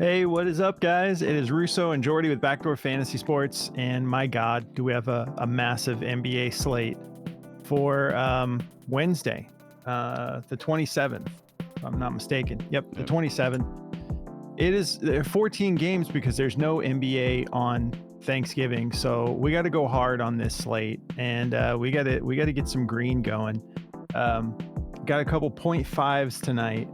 Hey, what is up, guys? It is Russo and Jordy with Backdoor Fantasy Sports, and my God, do we have a massive NBA slate for Wednesday, the 27th, if I'm not mistaken. Yep, the Yep. 27th. It is 14 games because there's no NBA on Thanksgiving, so we got to go hard on this slate, and we got to get some green going. Um, got a couple point fives tonight.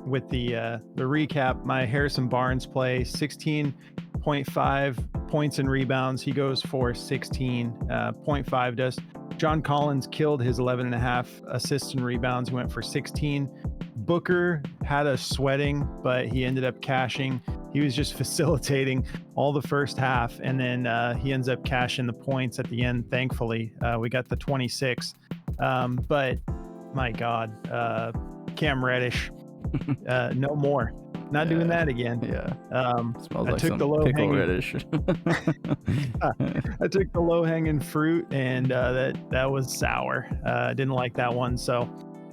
With the recap, my Harrison Barnes play 16.5 points and rebounds. He goes for 16.5 does. John Collins killed his 11.5 assists and rebounds. He went for 16. Booker had us sweating, but he ended up cashing. He was just facilitating all the first half, and then he ends up cashing the points at the end. Thankfully, we got the 26. But my God, Cam Reddish, no more. Not doing that again. Yeah. Smells I like took some the low pickle hanging. reddish. I took the low hanging fruit, and that was sour. I didn't like that one. So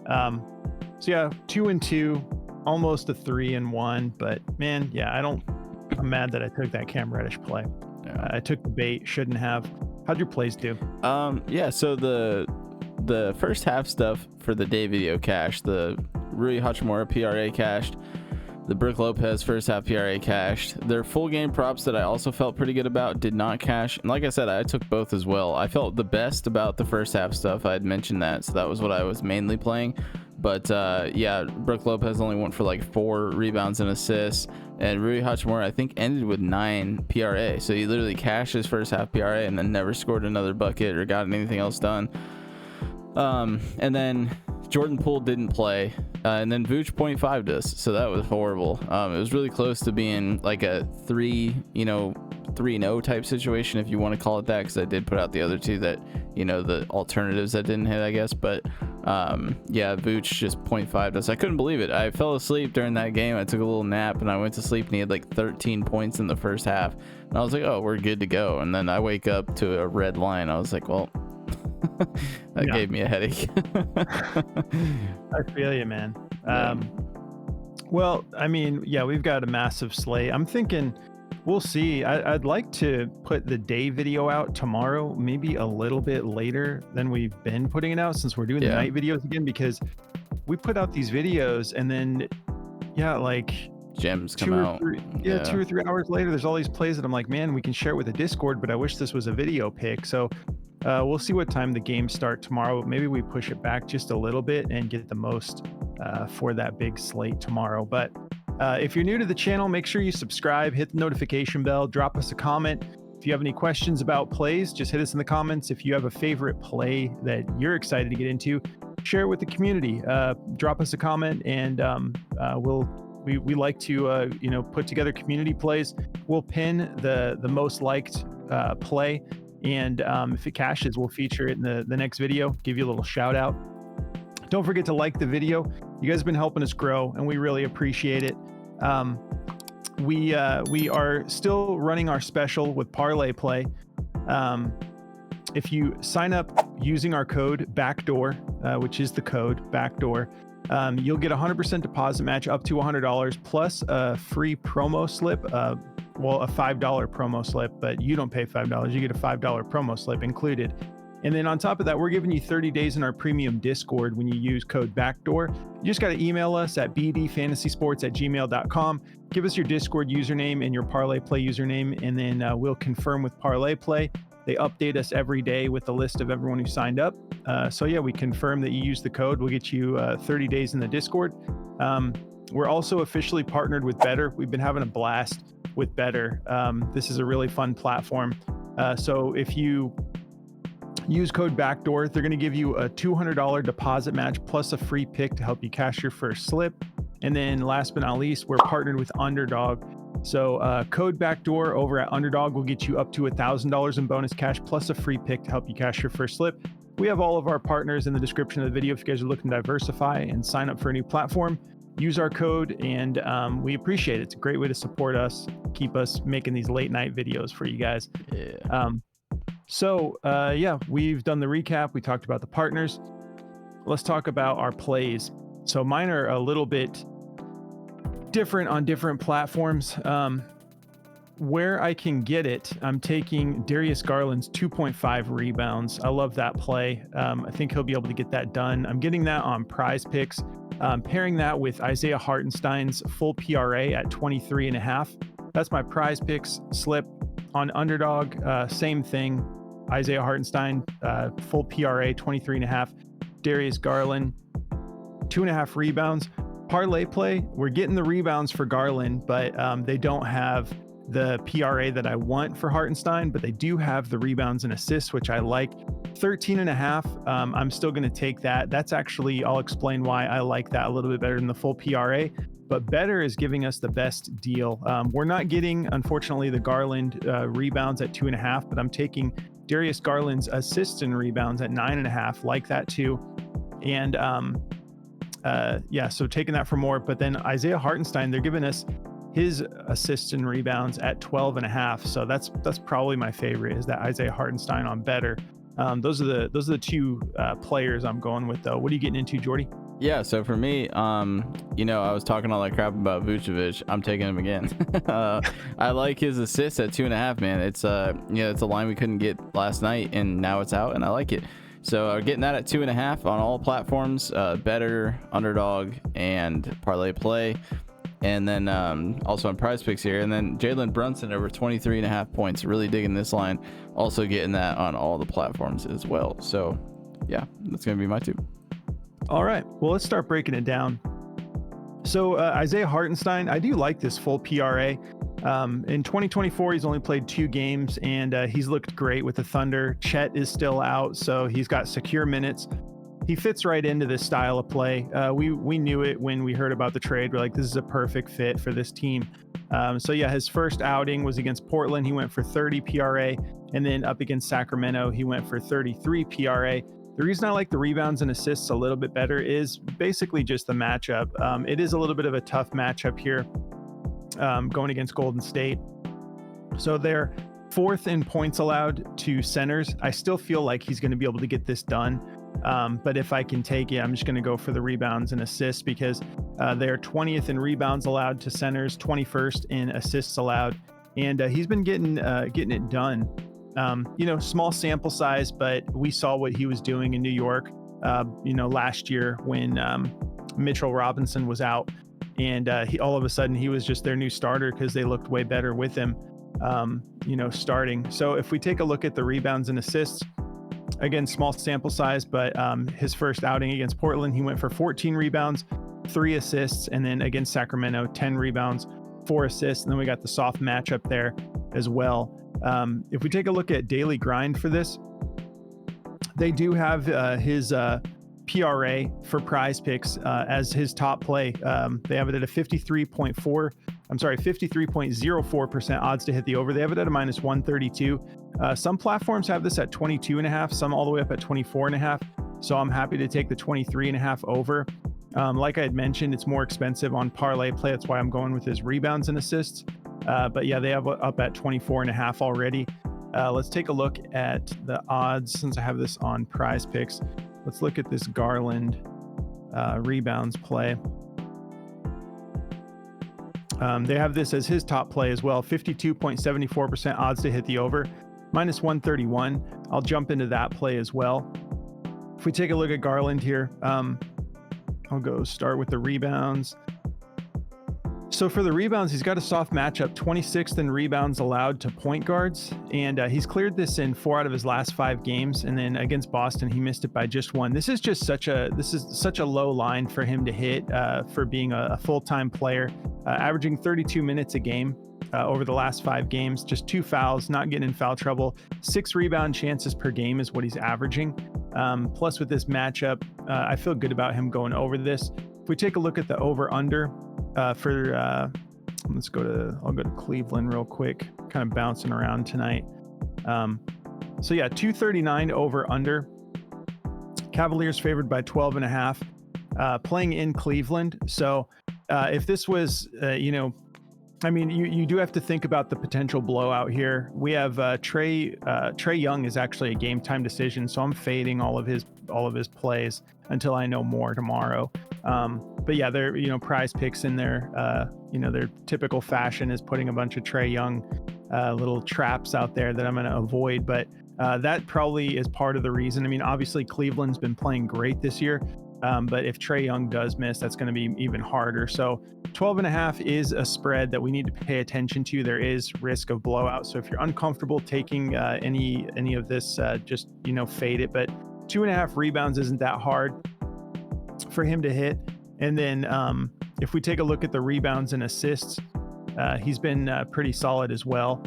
yeah, 2-2, almost a 3-1. But man, yeah, I'm mad that I took that Cam Reddish play. Yeah. I took the bait, shouldn't have. How'd your plays do? Yeah. So the first half stuff for the day video cash, the Rui Hachimura PRA cashed, the Brook Lopez first half PRA cashed. Their full game props that I also felt pretty good about did not cash. And like I said, I took both as well. I felt the best about the first half stuff. I had mentioned that, so that was what I was mainly playing. But yeah, Brook Lopez only went for like 4 rebounds and assists, and Rui Hachimura I think ended with 9 PRA. So he literally cashed his first half PRA and then never scored another bucket or got anything else done. And then Jordan Poole didn't play, and then Vooch 0.5 does, so that was horrible. It was really close to being like a 3-0 type situation, if you want to call it that, because I did put out the other two that, the alternatives that didn't hit, I guess. But yeah, Vooch just 0.5 does. I couldn't believe it. I fell asleep during that game. I took a little nap and I went to sleep, and he had like 13 points in the first half, and I was like, oh, we're good to go. And then I wake up to a red line. I was like, well, that gave me a headache. I feel you, man. Well, I mean, yeah, we've got a massive slate. I'm thinking we'll see. I'd like to put the day video out tomorrow, maybe a little bit later than we've been putting it out, since we're doing the night videos again, because we put out these videos and then, like gems come out. 2 or 3 hours later, there's all these plays that I'm like, man, we can share it with the Discord, but I wish this was a video pick. So we'll see what time the games start tomorrow. Maybe we push it back just a little bit and get the most for that big slate tomorrow. But if you're new to the channel, make sure you subscribe, hit the notification bell, drop us a comment. If you have any questions about plays, just hit us in the comments. If you have a favorite play that you're excited to get into, share it with the community. Drop us a comment, and we like to put together community plays. We'll pin the most liked play, and if it cashes, we'll feature it in the next video, give you a little shout out. Don't forget to like the video. You guys have been helping us grow, and we really appreciate it. We are still running our special with Parlay Play. If you sign up using our code BACKDOOR, which is the code BACKDOOR, you'll get a 100% deposit match up to $100 plus a free promo slip. A $5 promo slip, but you don't pay $5. You get a $5 promo slip included. And then on top of that, we're giving you 30 days in our premium Discord when you use code BACKDOOR. You just got to email us at bdfantasysports@gmail.com. Give us your Discord username and your Parlay Play username, and then we'll confirm with Parlay Play. They update us every day with the list of everyone who signed up. So yeah, we confirm that you use the code. We'll get you 30 days in the Discord. We're also officially partnered with Better. We've been having a blast with Better. This is a really fun platform. So if you use code BACKDOOR, they're going to give you a $200 deposit match plus a free pick to help you cash your first slip. And then last but not least, we're partnered with Underdog. So code BACKDOOR over at Underdog will get you up to $1,000 in bonus cash plus a free pick to help you cash your first slip. We have all of our partners in the description of the video if you guys are looking to diversify and sign up for a new platform. Use our code, and we appreciate it. It's a great way to support us, keep us making these late night videos for you guys. Yeah. So we've done the recap. We talked about the partners. Let's talk about our plays. So mine are a little bit different on different platforms. Where I can get it, I'm taking Darius Garland's 2.5 rebounds. I love that play. I think he'll be able to get that done. I'm getting that on Prizepicks. Pairing that with Isaiah Hartenstein's full PRA at 23.5. That's my Prizepicks slip. On Underdog, same thing. Isaiah Hartenstein, full PRA 23.5. Darius Garland, 2.5 rebounds. Parlay play, we're getting the rebounds for Garland, but they don't have the PRA that I want for Hartenstein, but they do have the rebounds and assists, which I like. 13.5, I'm still going to take that. That's actually, I'll explain why I like that a little bit better than the full PRA, but better is giving us the best deal. We're not getting, unfortunately, the Garland rebounds at 2.5, but I'm taking Darius Garland's assists and rebounds at 9.5, like that too. And yeah, so taking that for more, but then Isaiah Hartenstein, they're giving us his assists and rebounds at 12.5. So that's probably my favorite, is that Isaiah Hartenstein on better. Those are the two players I'm going with though. What are you getting into, Jordy? Yeah, so for me, you know, I was talking all that crap about Vucevic. I'm taking him again. I like his assists at 2.5, man. It's yeah, it's a line we couldn't get last night, and now it's out, and I like it. So getting that at 2.5 on all platforms, better, Underdog, and Parlay Play. And then also on Prizepicks here, and then Jalen Brunson over 23.5 points. Really digging this line. Also getting that on all the platforms as well. So yeah, that's gonna be my two. All right, well, let's start breaking it down. So Isaiah Hartenstein, I do like this full PRA. In 2024, he's only played 2 games, and he's looked great with the Thunder. Chet is still out, so he's got secure minutes. He fits right into this style of play. We knew it when we heard about the trade. We're like, this is a perfect fit for this team. So yeah, his first outing was against Portland. He went for 30 PRA, and then up against Sacramento, he went for 33 PRA. The reason I like the rebounds and assists a little bit better is basically just the matchup. It is a little bit of a tough matchup here, going against Golden State. So they're 4th in points allowed to centers. I still feel like he's going to be able to get this done. But if I can take it, I'm just going to go for the rebounds and assists, because they're 20th in rebounds allowed to centers, 21st in assists allowed, and he's been getting it done. You know, small sample size, but we saw what he was doing in New York, you know, last year when Mitchell Robinson was out, and he all of a sudden he was just their new starter because they looked way better with him, you know, starting. So if we take a look at the rebounds and assists, again, small sample size, but his first outing against Portland, he went for 14 rebounds, 3 assists, and then against Sacramento, 10 rebounds, 4 assists, and then we got the soft matchup there as well. If we take a look at daily grind for this, they do have his PRA for Prizepicks as his top play. They have it at a 53.04% odds to hit the over. They have it at a -132. Some platforms have this at 22.5, some all the way up at 24.5. So I'm happy to take the 23.5 over. Like I had mentioned, it's more expensive on Parlay Play. That's why I'm going with his rebounds and assists. But yeah, they have up at 24.5 already. Let's take a look at the odds since I have this on Prizepicks. Let's look at this Garland rebounds play. They have this as his top play as well, 52.74% odds to hit the over, -131. I'll jump into that play as well. If we take a look at Garland here, I'll go start with the rebounds. So for the rebounds, he's got a soft matchup, 26th in rebounds allowed to point guards, and he's cleared this in 4 out of his last 5 games. And then against Boston, he missed it by just 1. This is such a low line for him to hit for being a full-time player, averaging 32 minutes a game over the last 5 games, just 2 fouls, not getting in foul trouble, 6 rebound chances per game is what he's averaging. Plus with this matchup, I feel good about him going over this. If we take a look at the over/under for let's I'll go to Cleveland real quick, kind of bouncing around tonight. So yeah, 239 over/under. Cavaliers favored by 12.5, playing in Cleveland. So if this was, you know, I mean, you do have to think about the potential blowout here. We have Trae Young is actually a game time decision, so I'm fading all of his plays until I know more tomorrow. But yeah, they're, Prize Picks in their, their typical fashion is putting a bunch of Trae Young little traps out there that I'm going to avoid. But that probably is part of the reason. I mean, obviously Cleveland's been playing great this year. But if Trae Young does miss, that's going to be even harder. So 12.5 is a spread that we need to pay attention to. There is risk of blowout. So if you're uncomfortable taking any of this, just, fade it. But 2.5 rebounds isn't that hard for him to hit. And then if we take a look at the rebounds and assists, he's been pretty solid as well.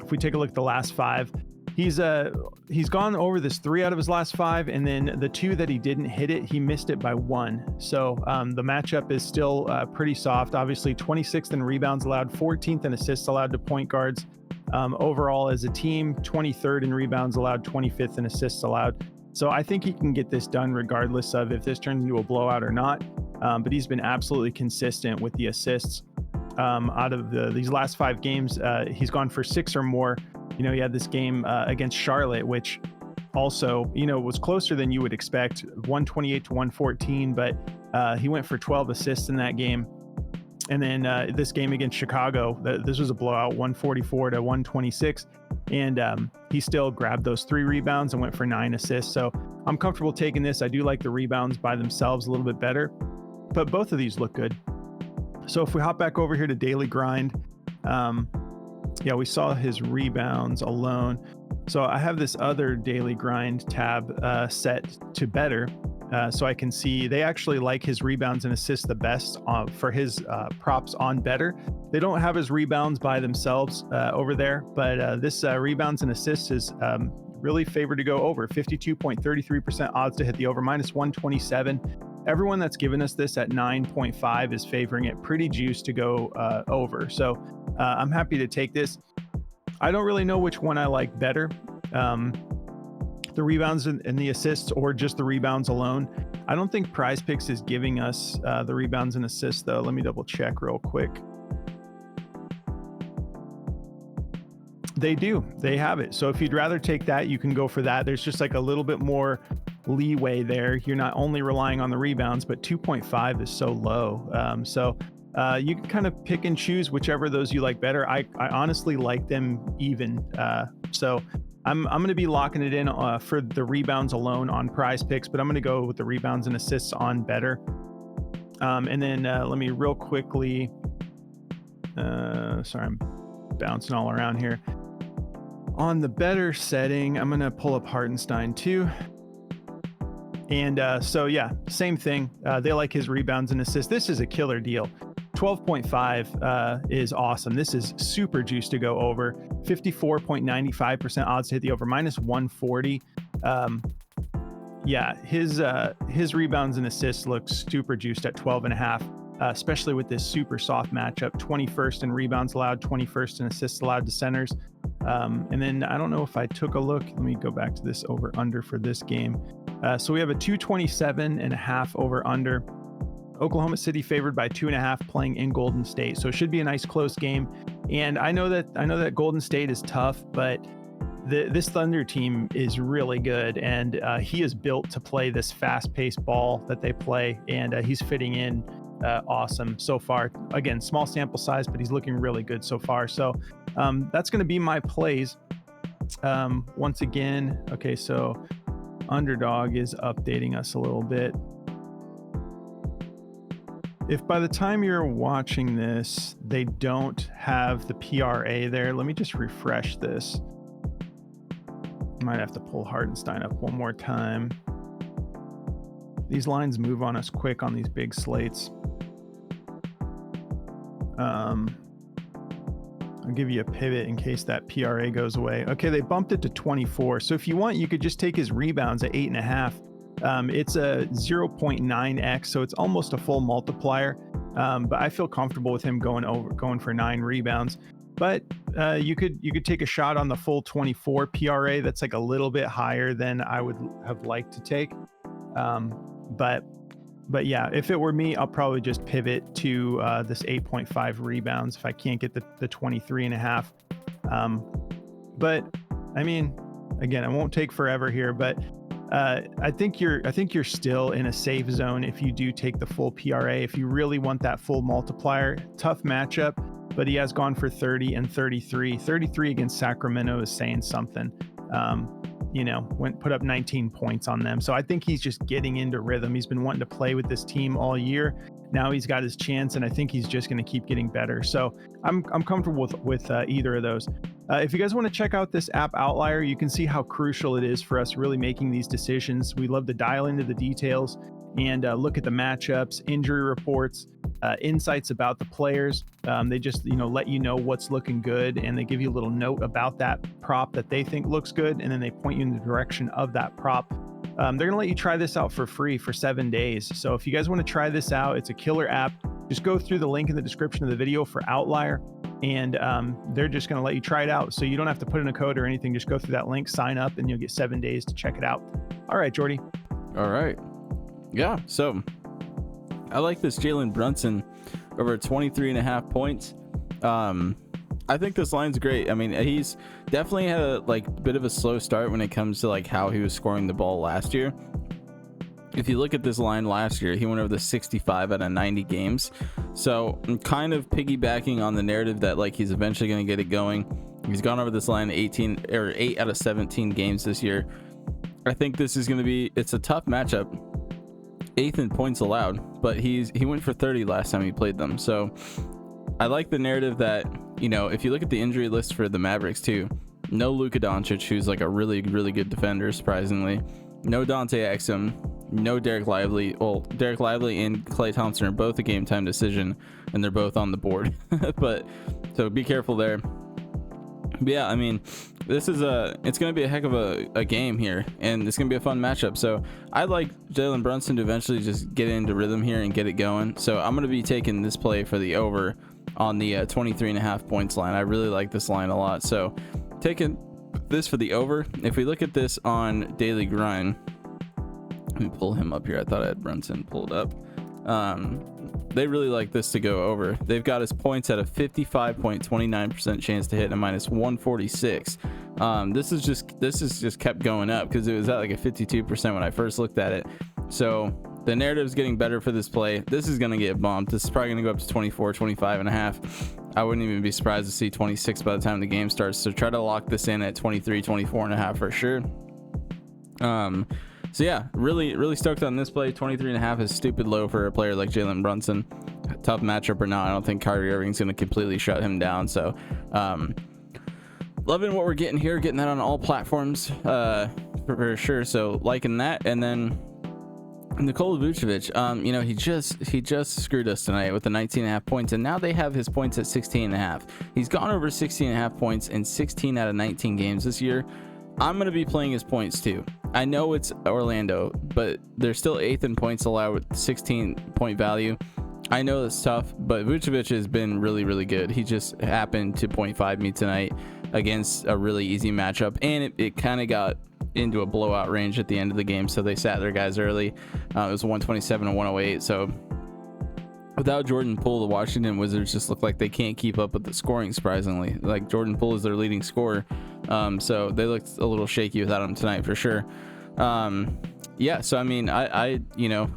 If we take a look at the last 5, he's gone over this 3 out of his last 5, and then the 2 that he didn't hit it, he missed it by 1. So the matchup is still pretty soft. Obviously 26th in rebounds allowed, 14th in assists allowed to point guards. Overall as a team, 23rd in rebounds allowed, 25th in assists allowed. So I think he can get this done regardless of if this turns into a blowout or not. But he's been absolutely consistent with the assists. Out of these last 5 games, he's gone for 6 or more. He had this game against Charlotte, which also, was closer than you would expect, 128 to 114, but he went for 12 assists in that game. And then this game against Chicago, this was a blowout, 144 to 126. And he still grabbed those 3 rebounds and went for 9 assists. So I'm comfortable taking this. I do like the rebounds by themselves a little bit better, but both of these look good. So if we hop back over here to Daily Grind, yeah, we saw his rebounds alone. So I have this other Daily Grind tab set to better. So I can see they actually like his rebounds and assists the best for his props on better. They don't have his rebounds by themselves over there, but this rebounds and assists is really favored to go over. 52.33% odds to hit the over, minus 127. Everyone that's given us this at 9.5 is favoring it pretty juiced to go over. So I'm happy to take this. I don't really know which one I like better. The rebounds and the assists, or just the rebounds alone. I don't think Prize Picks is giving us the rebounds and assists though. Let me double check real quick. They do. They have it. So if you'd rather take that, you can go for that. There's just like a little bit more leeway there. You're not only relying on the rebounds, but 2.5 is so low. So you can kind of pick and choose whichever those you like better. I honestly like them even. So I'm going to be locking it in for the rebounds alone on Prize Picks, but I'm going to go with the rebounds and assists on better. And then let me real quickly, sorry, I'm bouncing all around here. On the better setting, I'm going to pull up Hartstein too. And so yeah, same thing. They like his rebounds and assists. This is a killer deal. 12.5 is awesome. This is super juiced to go over. 54.95% odds to hit the over, minus 140. Yeah, his rebounds and assists look super juiced at 12.5, especially with this super soft matchup. 21st in rebounds allowed, 21st in assists allowed to centers. And then I don't know if I took a look. Let me go back to this over under for this game. So we have a 227.5 over under. Oklahoma City favored by 2.5, playing in Golden State. So it should be a nice close game. And I know that Golden State is tough, but this Thunder team is really good, and he is built to play this fast-paced ball that they play, and he's fitting in awesome so far. Again, small sample size, but he's looking really good so far. So that's going to be my plays. Once again, okay, so Underdog is updating us a little bit. If by the time you're watching this, they don't have the PRA there, let me just refresh this. Might have to pull Hartenstein up one more time. These lines move on us quick on these big slates. I'll give you a pivot in case that PRA goes away. Okay, they bumped it to 24. So if you want, you could just take his rebounds at 8.5. It's a 0.9x, so it's almost a full multiplier. But I feel comfortable with him going for 9 rebounds. But you could take a shot on the full 24 PRA. That's like a little bit higher than I would have liked to take. But yeah, if it were me, I'll probably just pivot to this 8.5 rebounds if I can't get the 23.5. But I mean, again, it won't take forever here, but I think you're still in a safe zone if you do take the full PRA. If you really want that full multiplier, tough matchup, but he has gone for 30 and 33. 33 against Sacramento is saying something. Put up 19 points on them. So I think he's just getting into rhythm. He's been wanting to play with this team all year. Now he's got his chance, and I think he's just going to keep getting better. So I'm comfortable with either of those. If you guys want to check out this app Outlier, you can see how crucial it is for us really making these decisions. We love to dial into the details and look at the matchups, injury reports, insights about the players. They just let you know what's looking good, and they give you a little note about that prop that they think looks good, and then they point you in the direction of that prop. They're going to let you try this out for free for 7 days. So if you guys want to try this out, it's a killer app. Just go through the link in the description of the video for Outlier, and they're just going to let you try it out. So you don't have to put in a code or anything. Just go through that link, sign up, and you'll get 7 days to check it out. All right, Jordy. All right. Yeah, so I like this Jalen Brunson over 23.5 points. I think this line's great. I mean, he's definitely had a bit of a slow start when it comes to how he was scoring the ball last year. If you look at this line last year, he went over the 65 out of 90 games. So I'm kind of piggybacking on the narrative that he's eventually going to get it going. He's gone over this line 8 out of 17 games this year. I think this is going to be, it's a tough matchup. 8th in points allowed, but he went for 30 last time he played them. So I like the narrative that, if you look at the injury list for the Mavericks too, no Luka Doncic, who's a really, really good defender, surprisingly. No Dante Exum, no Derek Lively. Well, Derek Lively and Klay Thompson are both a game time decision, and they're both on the board. But so be careful there. But yeah, I mean, it's going to be a heck of a game here, and it's going to be a fun matchup. So I'd like Jalen Brunson to eventually just get into rhythm here and get it going. So I'm going to be taking this play for the over on the 23.5 points line. I really like this line a lot. So taking this for the over. If we look at this on Daily Grind, let me pull him up here. I thought I had Brunson pulled up. They really like this to go over. They've got his points at a 55.29% chance to hit and a minus 146. This is just kept going up because it was at a 52% when I first looked at it. So the narrative's getting better for this play. This is going to get bumped. This is probably going to go up to 24, 25 and a half. I wouldn't even be surprised to see 26 by the time the game starts. So try to lock this in at 23, 24 and a half for sure. So yeah, really stoked on this play. 23.5 is stupid low for a player like Jalen Brunson. Tough matchup or not, I don't think Kyrie Irving's going to completely shut him down. So loving what we're getting here, getting that on all platforms for sure. So liking that. And then Nikola Vucevic, he just screwed us tonight with the 19.5 points, and now they have his points at 16.5. He's gone over 16.5 points in 16 out of 19 games this year. I'm going to be playing his points too. I know it's Orlando, but they're still 8th in points allowed with 16 point value. I know it's tough, but Vucevic has been really, really good. He just happened to 0.5 me tonight against a really easy matchup, and it kind of got into a blowout range at the end of the game, so they sat their guys early. It was 127 and 108. So without Jordan Poole, the Washington Wizards just look like they can't keep up with the scoring, surprisingly. Jordan Poole is their leading scorer. So they looked a little shaky without him tonight for sure. Yeah, so I mean, I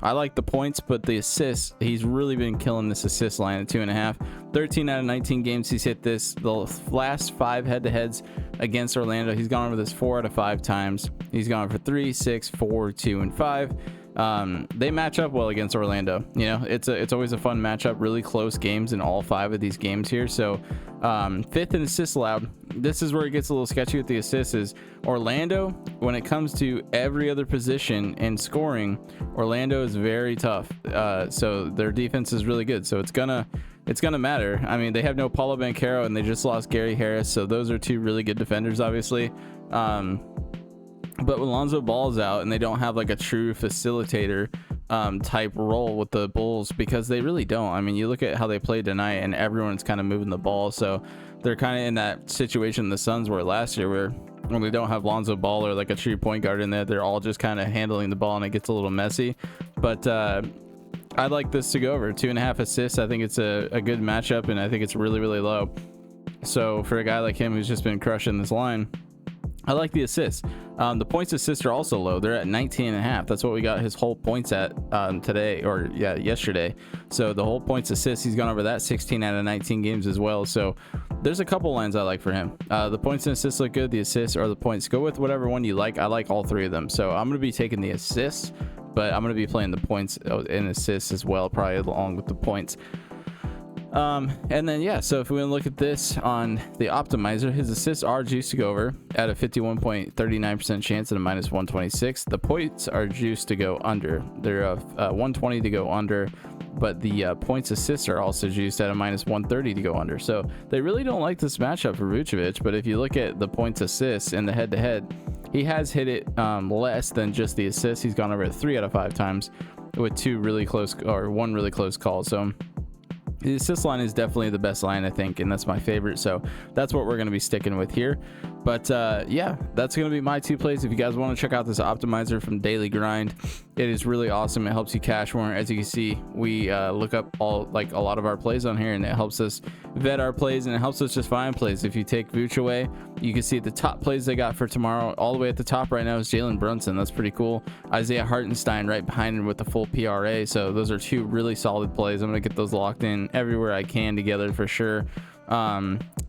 like the points, but the assists, he's really been killing this assist line at 2.5. 13 out of 19 games he's hit this. The last 5 head-to-heads against Orlando, he's gone over this 4 out of 5 times. He's gone for 3, 6, 4, 2, and 5. They match up well against Orlando. It's always a fun matchup, really close games in all 5 of these games here. So 5th in assists allowed. This is where it gets a little sketchy with the assists. Is Orlando, when it comes to every other position and scoring, Orlando is very tough. So their defense is really good, so it's gonna matter. I mean, they have no Paulo Banchero and they just lost Gary Harris, so those are 2 really good defenders, obviously. But when Lonzo Ball's out and they don't have a true facilitator type role with the Bulls, because they really don't. I mean, you look at how they played tonight and everyone's kind of moving the ball, so they're kind of in that situation the Suns were last year, where when they don't have Lonzo Ball or a true point guard in there, they're all just kind of handling the ball and it gets a little messy. But I'd like this to go over 2.5 assists. I think it's a good matchup, and I think it's really, really low. So for a guy like him who's just been crushing this line, I like the assists. The points assists are also low. They're at 19.5. That's what we got his whole points at today, or yeah, yesterday. So the whole points assists, he's gone over that 16 out of 19 games as well. So there's a couple lines I like for him. The points and assists look good. The assists or the points, go with whatever one you like. I like all three of them. So I'm going to be taking the assists, but I'm going to be playing the points and assists as well, probably along with the points. And then yeah, so if we want to look at this on the optimizer, his assists are juiced to go over at a 51.39% chance at a -126. The points are juiced to go under. They're 120 to go under, but the points assists are also juiced at a -130 to go under. So they really don't like this matchup for Vucevic, but if you look at the points assists in the head-to-head, he has hit it less than just the assists. He's gone over it 3 out of 5 times with one really close call. So the assist line is definitely the best line, I think, and that's my favorite. So that's what we're going to be sticking with here. But yeah, that's going to be my 2 plays. If you guys want to check out this optimizer from Daily Grind, it is really awesome. It helps you cash more. As you can see, we look up a lot of our plays on here, and it helps us vet our plays, and it helps us just find plays. If you take Vooch away, you can see the top plays they got for tomorrow. All the way at the top right now is Jalen Brunson. That's pretty cool. Isaiah Hartenstein right behind him with the full PRA. So those are 2 really solid plays. I'm going to get those locked in everywhere I can together for sure.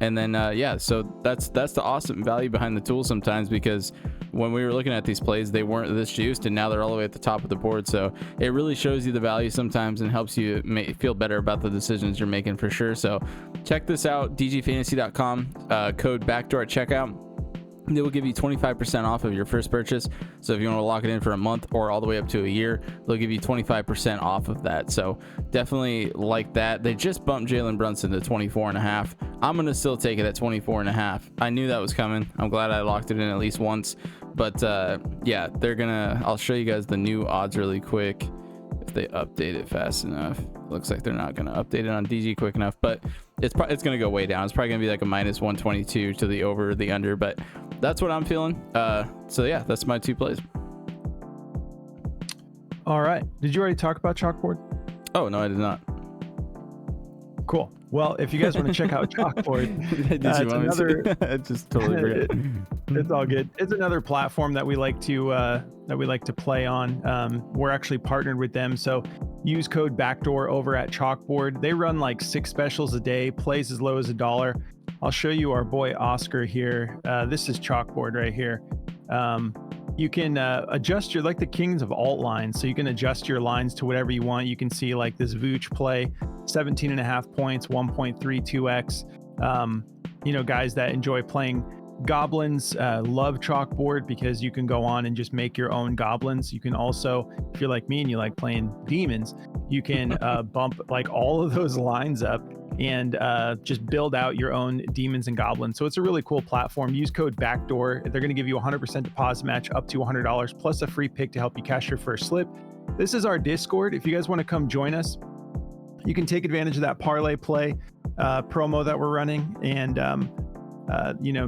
And then yeah, so that's the awesome value behind the tool sometimes, because when we were looking at these plays, they weren't this juiced, and now they're all the way at the top of the board. So it really shows you the value sometimes and helps you feel better about the decisions you're making for sure. So check this out, dgfantasy.com, code backdoor at checkout. They will give you 25% off of your first purchase. So if you want to lock it in for a month or all the way up to a year, they'll give you 25% off of that. So definitely like that. They just bumped Jalen Brunson to 24.5. I'm going to still take it at 24.5. I knew that was coming. I'm glad I locked it in at least once. But yeah, I'll show you guys the new odds really quick. If they update it fast enough. Looks like they're not going to update it on DG quick enough, but it's going to go way down. It's probably going to be like a -122 to the over or the under, but that's what I'm feeling. So yeah, that's my 2 plays. All right. Did you already talk about Chalkboard? Oh, no, I did not. Cool. Well, if you guys want to check out Chalkboard, it's another. I just totally forgot. It's all good. It's another platform that we like to play on. We're actually partnered with them, so use code Backdoor over at Chalkboard. They run like 6 specials a day, plays as low as $1. I'll show you our boy Oscar here. This is Chalkboard right here. You can adjust like the kings of alt lines, so you can adjust your lines to whatever you want. You can see like this Vooch play, 17.5 points, 1.32x. Guys that enjoy playing goblins love Chalkboard, because you can go on and just make your own goblins. You can also, if you're like me and you like playing demons, you can bump like all of those lines up and just build out your own demons and goblins. So it's a really cool platform. Use code Backdoor. They're going to give you a 100% deposit match up to $100 plus a free pick to help you cash your first slip. This is our Discord. If you guys want to come join us, you can take advantage of that parlay play promo that we're running, and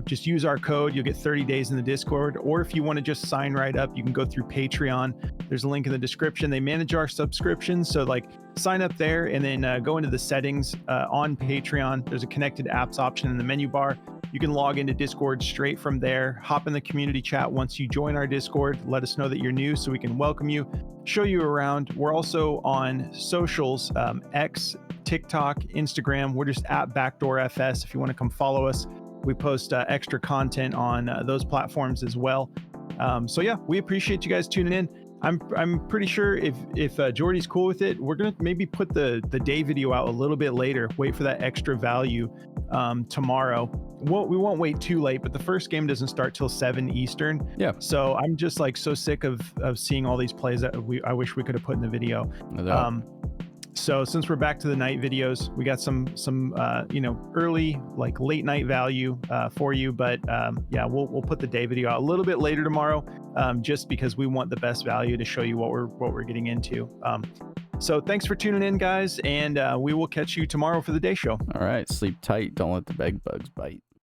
just use our code. You'll get 30 days in the Discord. Or if you want to just sign right up, you can go through Patreon. There's a link in the description. They manage our subscriptions, so like sign up there and then go into the settings on Patreon. There's a connected apps option in the menu bar. You can log into Discord straight from there. Hop in the community chat once you join our Discord. Let us know that you're new so we can welcome you, show you around. We're also on socials, X, TikTok, Instagram. We're just at BackdoorFS if you want to come follow us. We post extra content on those platforms as well. So yeah, we appreciate you guys tuning in. I'm pretty sure if Jordy's cool with it, we're gonna maybe put the day video out a little bit later. Wait for that extra value tomorrow. We won't wait too late, but the first game doesn't start till 7 Eastern. Yeah. So I'm just like so sick of seeing all these plays that I wish we could have put in the video. So since we're back to the night videos, we got some early, like late night value for you. But yeah, we'll put the day video out a little bit later tomorrow, just because we want the best value to show you what we're getting into. So thanks for tuning in, guys, and we will catch you tomorrow for the day show. All right, sleep tight. Don't let the bed bugs bite.